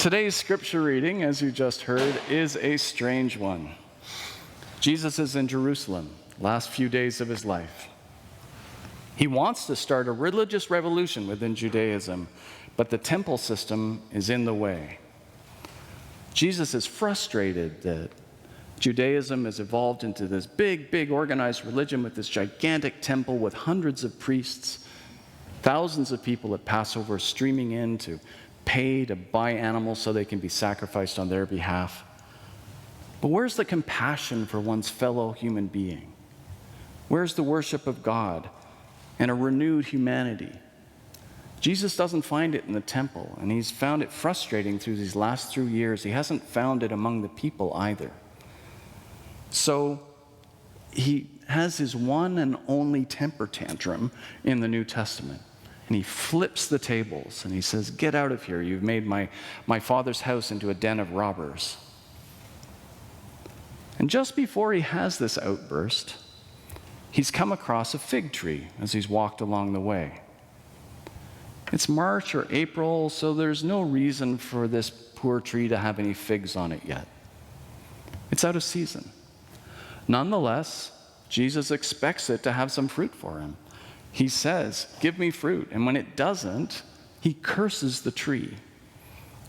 Today's scripture reading, as you just heard, is a strange one. Jesus is in Jerusalem, last few days of his life. He wants to start a religious revolution within Judaism, but the temple system is in the way. Jesus is frustrated that Judaism has evolved into this big organized religion with this gigantic temple with hundreds of priests, thousands of people at Passover streaming in to pay to buy animals so they can be sacrificed on their behalf. But where's the compassion for one's fellow human being? Where's the worship of God and a renewed humanity? Jesus doesn't find it in the temple, and he's found it frustrating through these last 3 years. He hasn't found it among the people either. So he has his one and only temper tantrum in the New Testament. And he flips the tables and he says, "Get out of here. You've made my Father's house into a den of robbers." And just before he has this outburst, he's come across a fig tree as he's walked along the way. It's March or April, so there's no reason for this poor tree to have any figs on it yet. It's out of season. Nonetheless, Jesus expects it to have some fruit for him. He says, "Give me fruit." And when it doesn't, he curses the tree.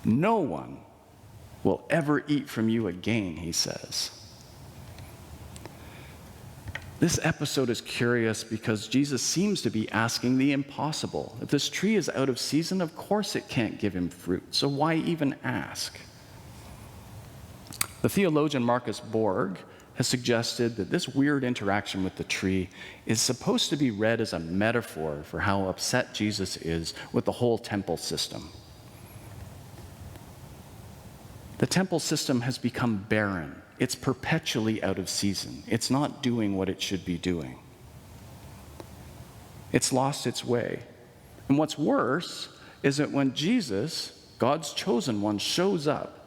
"No one will ever eat from you again," he says. This episode is curious because Jesus seems to be asking the impossible. If this tree is out of season, of course it can't give him fruit, so why even ask? The theologian Marcus Borg has suggested that this weird interaction with the tree is supposed to be read as a metaphor for how upset Jesus is with the whole temple system. The temple system has become barren. It's perpetually out of season. It's not doing what it should be doing. It's lost its way. And what's worse is that when Jesus, God's chosen one, shows up,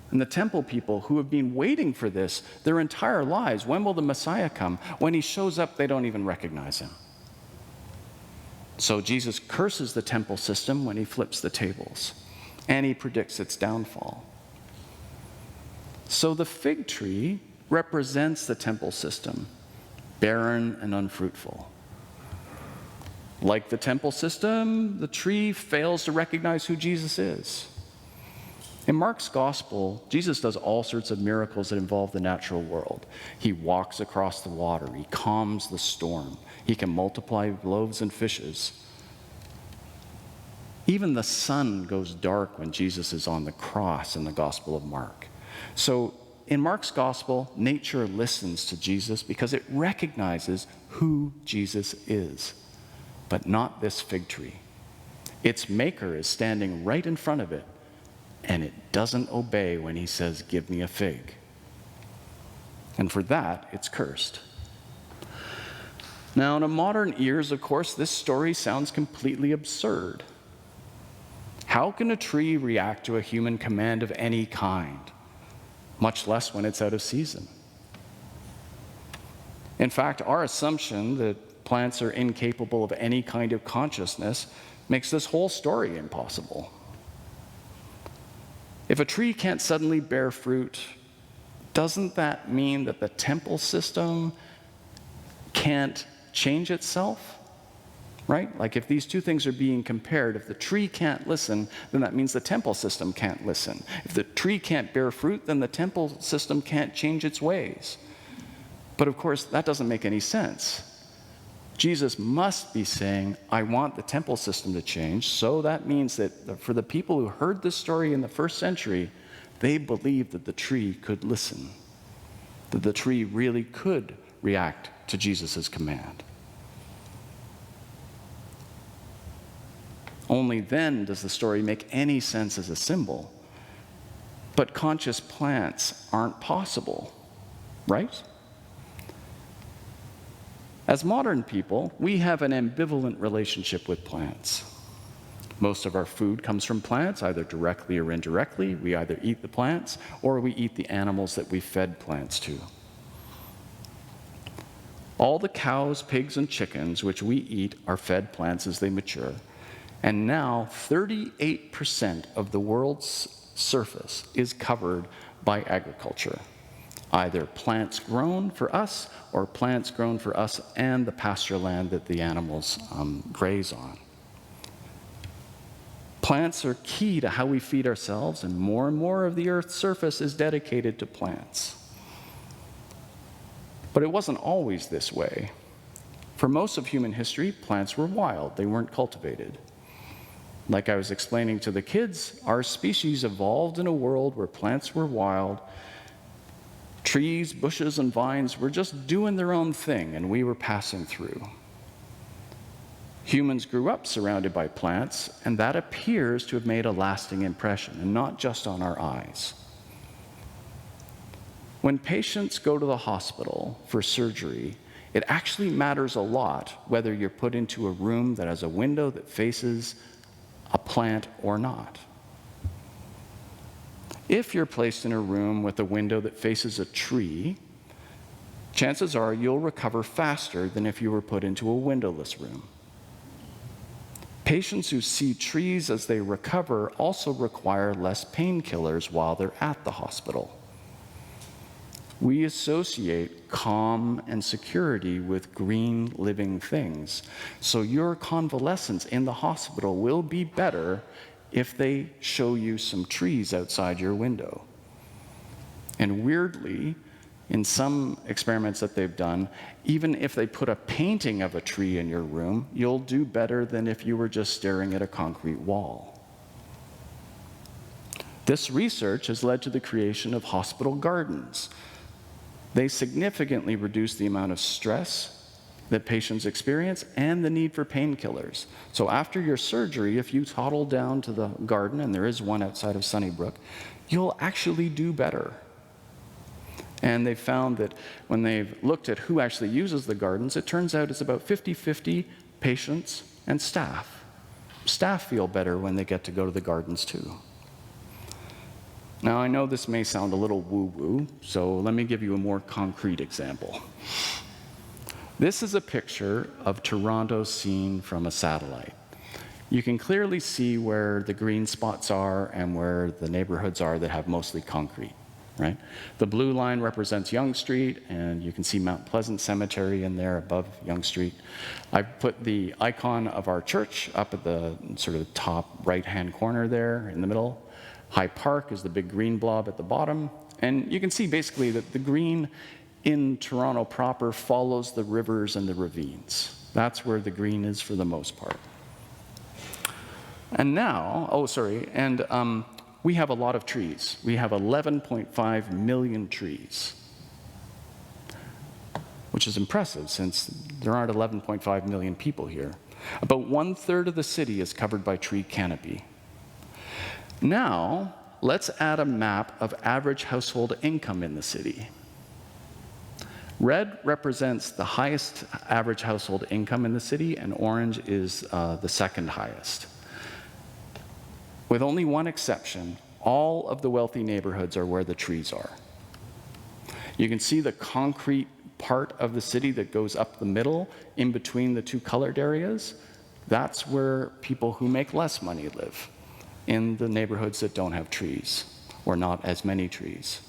and the temple people who have been waiting for this their entire lives, when will the Messiah come? When he shows up, they don't even recognize him. So Jesus curses the temple system when he flips the tables, and he predicts its downfall. So the fig tree represents the temple system, barren and unfruitful. Like the temple system, the tree fails to recognize who Jesus is. In Mark's gospel, Jesus does all sorts of miracles that involve the natural world. He walks across the water. He calms the storm. He can multiply loaves and fishes. Even the sun goes dark when Jesus is on the cross in the Gospel of Mark. So in Mark's gospel, nature listens to Jesus because it recognizes who Jesus is, but not this fig tree. Its maker is standing right in front of it, and it doesn't obey when he says, "Give me a fig." And for that, it's cursed. Now, to modern ears, of course, this story sounds completely absurd. How can a tree react to a human command of any kind, much less when it's out of season? In fact, our assumption that plants are incapable of any kind of consciousness makes this whole story impossible. If a tree can't suddenly bear fruit, doesn't that mean that the temple system can't change itself? Right? Like if these two things are being compared, if the tree can't listen, then that means the temple system can't listen. If the tree can't bear fruit, then the temple system can't change its ways. But of course, that doesn't make any sense. Jesus must be saying, "I want the temple system to change." So that means that for the people who heard this story in the first century, they believed that the tree could listen, that the tree really could react to Jesus' command. Only then does the story make any sense as a symbol. But conscious plants aren't possible, right? As modern people, we have an ambivalent relationship with plants. Most of our food comes from plants, either directly or indirectly. We either eat the plants or we eat the animals that we fed plants to. All the cows, pigs, and chickens which we eat are fed plants as they mature. And now 38% of the world's surface is covered by agriculture, either plants grown for us or plants grown for us and the pasture land that the animals graze on. Plants are key to how we feed ourselves, and more of the Earth's surface is dedicated to plants. But it wasn't always this way. For most of human history, plants were wild. They weren't cultivated. Like I was explaining to the kids, our species evolved in a world where plants were wild. Trees, bushes, and vines were just doing their own thing, and we were passing through. Humans grew up surrounded by plants, and that appears to have made a lasting impression, and not just on our eyes. When patients go to the hospital for surgery, it actually matters a lot whether you're put into a room that has a window that faces a plant or not. If you're placed in a room with a window that faces a tree, chances are you'll recover faster than if you were put into a windowless room. Patients who see trees as they recover also require less painkillers while they're at the hospital. We associate calm and security with green living things, so your convalescence in the hospital will be better if they show you some trees outside your window. And weirdly, in some experiments that they've done, even if they put a painting of a tree in your room, you'll do better than if you were just staring at a concrete wall. This research has led to the creation of hospital gardens. They significantly reduce the amount of stress that patients experience and the need for painkillers. So after your surgery, if you toddle down to the garden, and there is one outside of Sunnybrook, you'll actually do better. And they found that when they've looked at who actually uses the gardens, it turns out it's about 50-50 patients and staff. Staff feel better when they get to go to the gardens too. Now, I know this may sound a little woo-woo, so let me give you a more concrete example. This is a picture of Toronto seen from a satellite. You can clearly see where the green spots are and where the neighborhoods are that have mostly concrete, right? The blue line represents Yonge Street, and you can see Mount Pleasant Cemetery in there above Yonge Street. I've put the icon of our church up at the sort of top right-hand corner there in the middle. High Park is the big green blob at the bottom. And you can see basically that the green in Toronto proper follows the rivers and the ravines. That's where the green is for the most part. And now, we have a lot of trees. We have 11.5 million trees, which is impressive since there aren't 11.5 million people here. About 1/3 of the city is covered by tree canopy. Now, let's add a map of average household income in the city. Red represents the highest average household income in the city, and orange is the second highest. With only one exception, all of the wealthy neighborhoods are where the trees are. You can see the concrete part of the city that goes up the middle in between the two colored areas. That's where people who make less money live, in the neighborhoods that don't have trees, or not as many trees.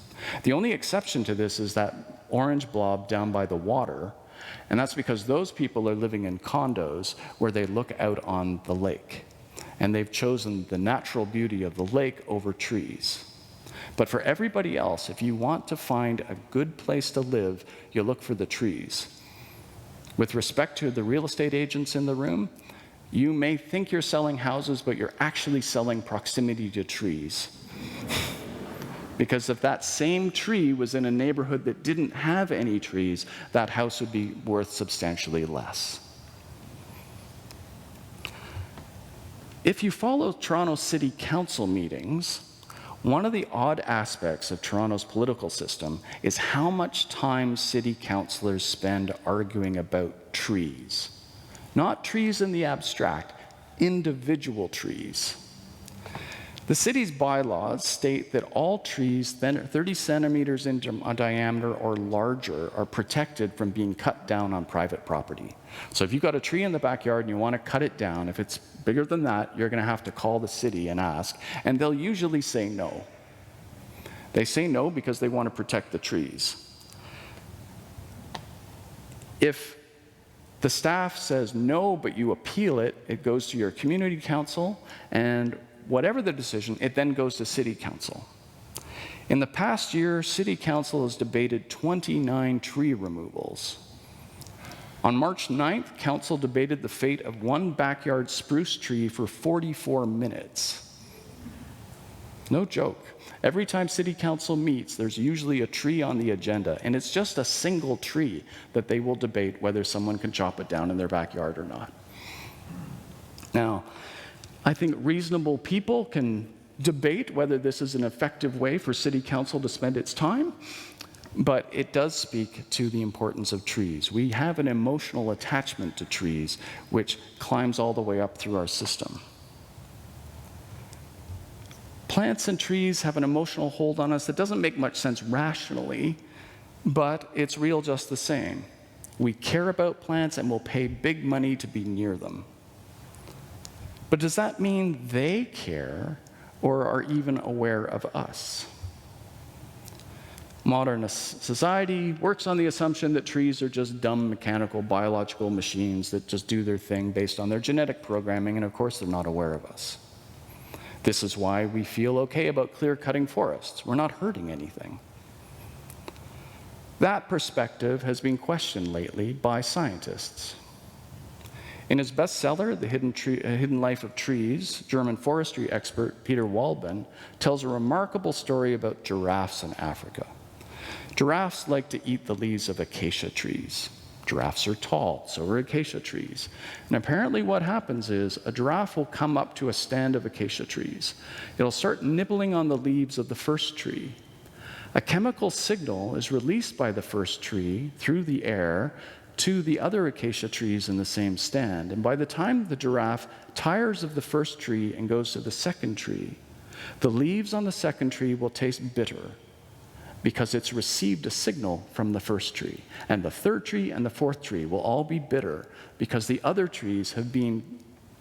The only exception to this is that orange blob down by the water, and that's because those people are living in condos where they look out on the lake, and they've chosen the natural beauty of the lake over trees. But for everybody else, if you want to find a good place to live, you look for the trees. With respect to the real estate agents in the room, you may think you're selling houses, but you're actually selling proximity to trees. Because if that same tree was in a neighborhood that didn't have any trees, that house would be worth substantially less. If you follow Toronto City Council meetings, one of the odd aspects of Toronto's political system is how much time city councillors spend arguing about trees. Not trees in the abstract, individual trees. The city's bylaws state that all trees 30 centimeters in diameter or larger are protected from being cut down on private property. So if you've got a tree in the backyard and you want to cut it down, if it's bigger than that, you're going to have to call the city and ask, and they'll usually say no. They say no because they want to protect the trees. If the staff says no, but you appeal it, it goes to your community council, and whatever the decision, it then goes to city council. In the past year, city council has debated 29 tree removals. On March 9th, council debated the fate of one backyard spruce tree for 44 minutes. No joke. Every time city council meets, there's usually a tree on the agenda, and it's just a single tree that they will debate whether someone can chop it down in their backyard or not. Now, I think reasonable people can debate whether this is an effective way for city council to spend its time, but it does speak to the importance of trees. We have an emotional attachment to trees, which climbs all the way up through our system. Plants and trees have an emotional hold on us that doesn't make much sense rationally, but it's real just the same. We care about plants and will pay big money to be near them. But does that mean they care or are even aware of us? Modern society works on the assumption that trees are just dumb mechanical biological machines that just do their thing based on their genetic programming, and of course they're not aware of us. This is why we feel okay about clear-cutting forests. We're not hurting anything. That perspective has been questioned lately by scientists. In his bestseller, The Hidden Life of Trees, German forestry expert Peter Waldman tells a remarkable story about giraffes in Africa. Giraffes like to eat the leaves of acacia trees. Giraffes are tall, so are acacia trees. And apparently what happens is a giraffe will come up to a stand of acacia trees. It'll start nibbling on the leaves of the first tree. A chemical signal is released by the first tree through the air to the other acacia trees in the same stand. And by the time the giraffe tires of the first tree and goes to the second tree, the leaves on the second tree will taste bitter because it's received a signal from the first tree. And the third tree and the fourth tree will all be bitter because the other trees have been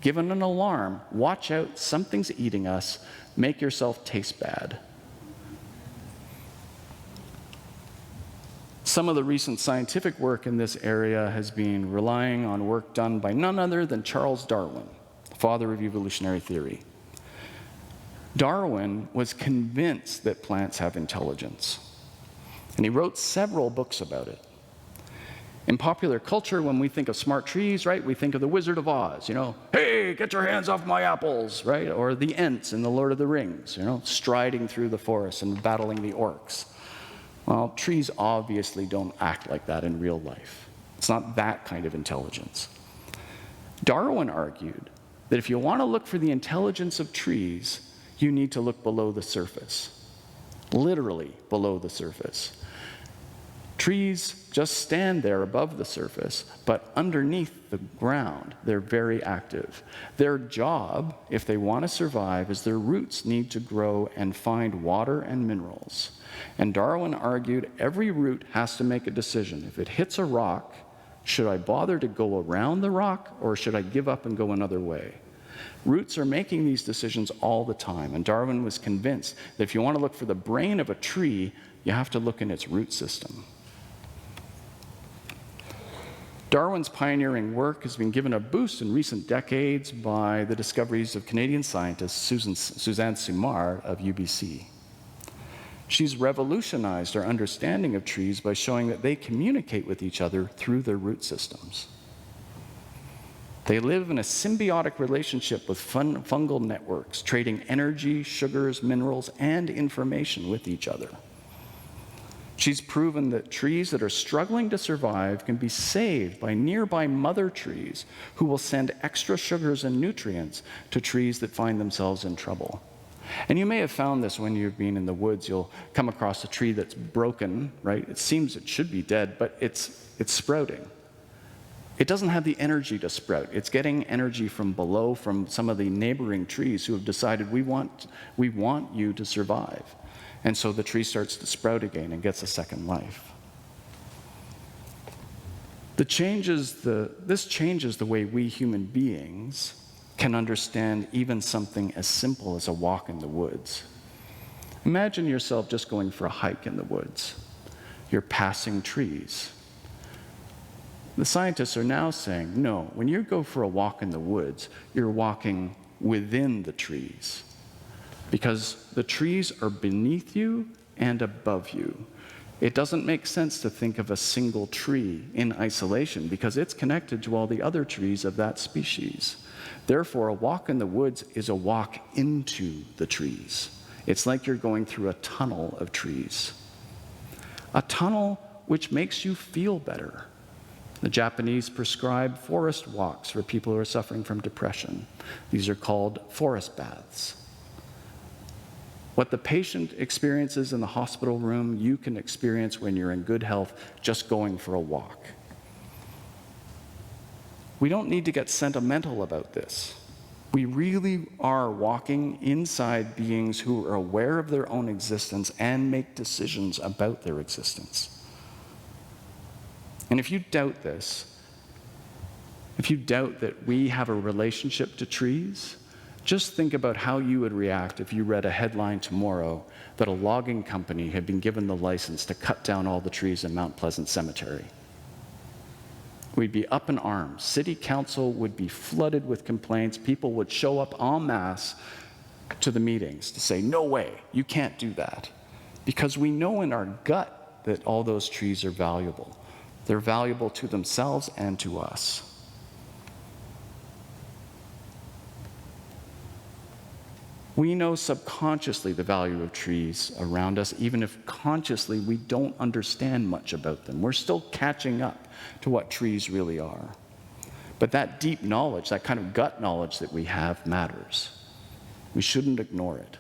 given an alarm. Watch out, something's eating us. Make yourself taste bad. Some of the recent scientific work in this area has been relying on work done by none other than Charles Darwin, father of evolutionary theory. Darwin was convinced that plants have intelligence, and he wrote several books about it. In popular culture, when we think of smart trees, right, we think of the Wizard of Oz, hey, get your hands off my apples, right? Or the Ents in The Lord of the Rings, striding through the forest and battling the orcs. Well, trees obviously don't act like that in real life. It's not that kind of intelligence. Darwin argued that if you want to look for the intelligence of trees, you need to look below the surface, literally below the surface. Trees just stand there above the surface, but underneath the ground, they're very active. Their job, if they want to survive, is their roots need to grow and find water and minerals. And Darwin argued every root has to make a decision. If it hits a rock, should I bother to go around the rock, or should I give up and go another way? Roots are making these decisions all the time, and Darwin was convinced that if you want to look for the brain of a tree, you have to look in its root system. Darwin's pioneering work has been given a boost in recent decades by the discoveries of Canadian scientist Suzanne Simard of UBC. She's revolutionized our understanding of trees by showing that they communicate with each other through their root systems. They live in a symbiotic relationship with fungal networks, trading energy, sugars, minerals, and information with each other. She's proven that trees that are struggling to survive can be saved by nearby mother trees who will send extra sugars and nutrients to trees that find themselves in trouble. And you may have found this when you've been in the woods. You'll come across a tree that's broken, right? It seems it should be dead, but it's sprouting. It doesn't have the energy to sprout. It's getting energy from below, from some of the neighboring trees who have decided, we want you to survive. And so the tree starts to sprout again and gets a second life. This changes the way we human beings can understand even something as simple as a walk in the woods. Imagine yourself just going for a hike in the woods. You're passing trees. The scientists are now saying, no, when you go for a walk in the woods, you're walking within the trees, because the trees are beneath you and above you. It doesn't make sense to think of a single tree in isolation, because it's connected to all the other trees of that species. Therefore, a walk in the woods is a walk into the trees. It's like you're going through a tunnel of trees. A tunnel which makes you feel better. The Japanese prescribe forest walks for people who are suffering from depression. These are called forest baths. What the patient experiences in the hospital room, you can experience when you're in good health just going for a walk. We don't need to get sentimental about this. We really are walking inside beings who are aware of their own existence and make decisions about their existence. And if you doubt this, if you doubt that we have a relationship to trees, just think about how you would react if you read a headline tomorrow that a logging company had been given the license to cut down all the trees in Mount Pleasant Cemetery. We'd be up in arms. City council would be flooded with complaints. People would show up en masse to the meetings to say, no way, you can't do that. Because we know in our gut that all those trees are valuable. They're valuable to themselves and to us. We know subconsciously the value of trees around us, even if consciously we don't understand much about them. We're still catching up to what trees really are. But that deep knowledge, that kind of gut knowledge that we have, matters. We shouldn't ignore it.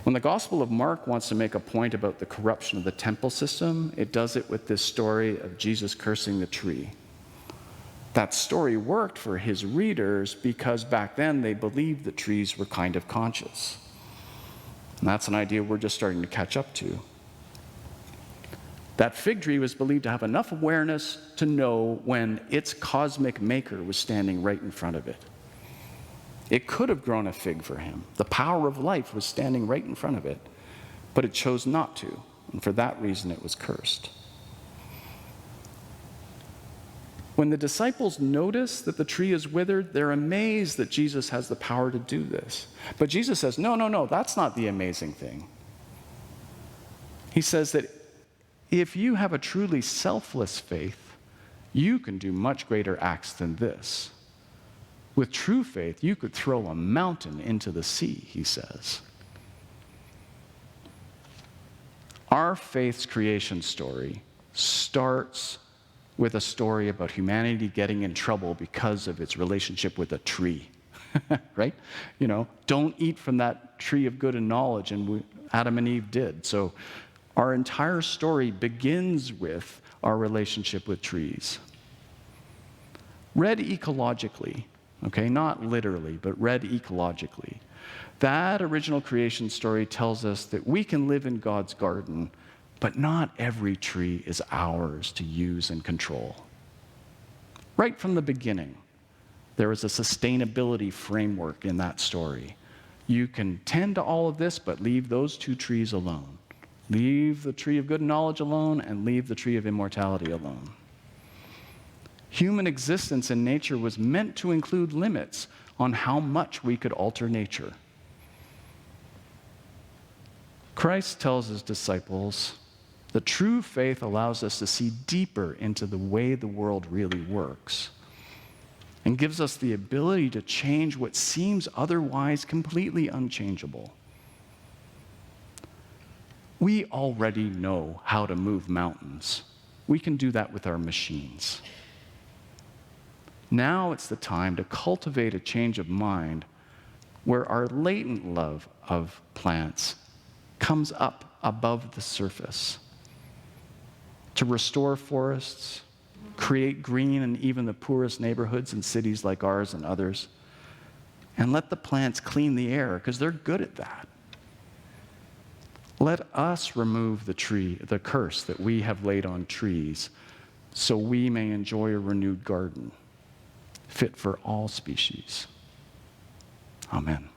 When the Gospel of Mark wants to make a point about the corruption of the temple system, it does it with this story of Jesus cursing the tree. That story worked for his readers because back then they believed that trees were kind of conscious. And that's an idea we're just starting to catch up to. That fig tree was believed to have enough awareness to know when its cosmic maker was standing right in front of it. It could have grown a fig for him. The power of life was standing right in front of it, but it chose not to, and for that reason it was cursed. When the disciples notice that the tree is withered, they're amazed that Jesus has the power to do this. But Jesus says, no, that's not the amazing thing. He says that if you have a truly selfless faith, you can do much greater acts than this. With true faith, you could throw a mountain into the sea, he says. Our faith's creation story starts with a story about humanity getting in trouble because of its relationship with a tree, right? Don't eat from that tree of good and knowledge, and Adam and Eve did. So our entire story begins with our relationship with trees. Read ecologically, okay, not literally, but read ecologically. That original creation story tells us that we can live in God's garden, but not every tree is ours to use and control. Right from the beginning, there is a sustainability framework in that story. You can tend to all of this, but leave those two trees alone. Leave the tree of good knowledge alone, and leave the tree of immortality alone. Human existence in nature was meant to include limits on how much we could alter nature. Christ tells his disciples that true faith allows us to see deeper into the way the world really works and gives us the ability to change what seems otherwise completely unchangeable. We already know how to move mountains. We can do that with our machines. Now it's the time to cultivate a change of mind where our latent love of plants comes up above the surface, to restore forests, create green in even the poorest neighborhoods in cities like ours and others, and let the plants clean the air because they're good at that. Let us remove the curse that we have laid on trees, so we may enjoy a renewed garden fit for all species. Amen.